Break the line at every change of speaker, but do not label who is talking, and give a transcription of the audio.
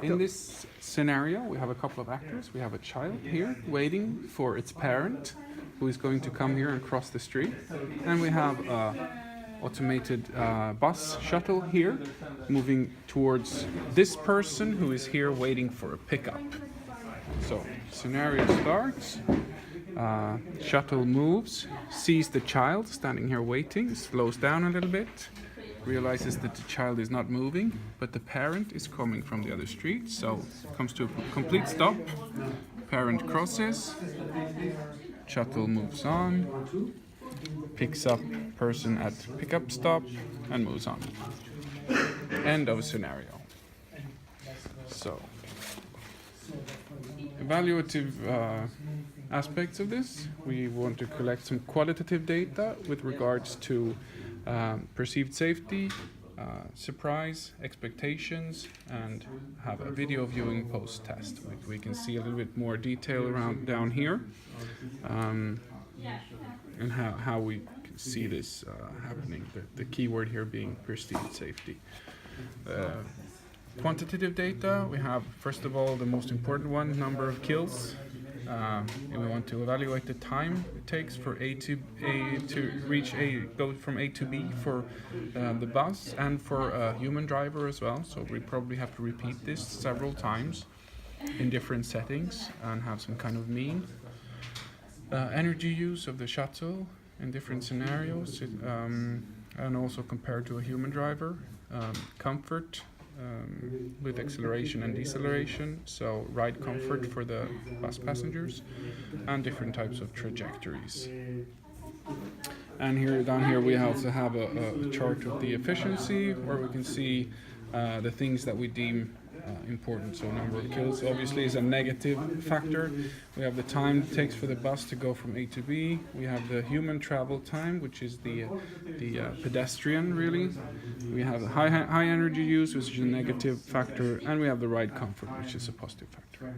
In this scenario, we have a couple of actors. We have a child here waiting for its parent, who is going to come here and cross the street. And we have a automated bus shuttle here, moving towards this person who is here waiting for a pickup. So, scenario starts. Shuttle moves, sees the child standing here waiting, slows down a little bit, realizes that the child is not moving, but the parent is coming from the other street, so comes to a complete stop. Parent crosses, shuttle moves on, picks up person at pickup stop, and moves on. End of scenario. So, evaluative aspects of this. We want to collect some qualitative data with regards to perceived safety, surprise, expectations, and have a video viewing post-test. We can see a little bit more detail around down here, and how we see this happening. The keyword here being perceived safety. Quantitative data, we have first of all the most important one, number of kills. And we want to evaluate the time it takes for go from A to B for the bus and for a human driver as well. So we probably have to repeat this several times in different settings and have some kind of mean. Energy use of the shuttle in different scenarios, and also compared to a human driver. Comfort. With acceleration and deceleration, so ride comfort for the bus passengers, and different types of trajectories. And here down here we also have a chart of the efficiency, where we can see the things that we deem important. So number of kills obviously is a negative factor. We have the time it takes for the bus to go from A to B. We have the human travel time, which is the pedestrian really. We have the high energy use, which is a negative factor, and we have the ride comfort, which is a positive factor.